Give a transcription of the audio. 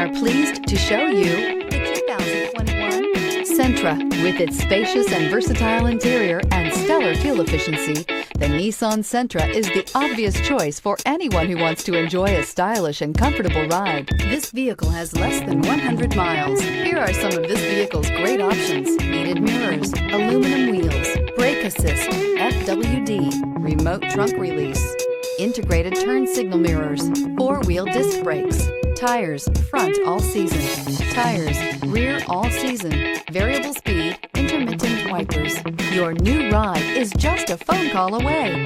are pleased to show you the 2021 Sentra. With its spacious and versatile interior and stellar fuel efficiency, the Nissan Sentra is the obvious choice for anyone who wants to enjoy a stylish and comfortable ride. This vehicle has less than 100 miles. Here are some of this vehicle's great options: heated mirrors, aluminum wheels, brake assist, FWD, remote trunk release, integrated turn signal mirrors, four-wheel disc brakes, tires front all season, tires rear all season, variable speed, intermittent wipers. Your new ride is just a phone call away.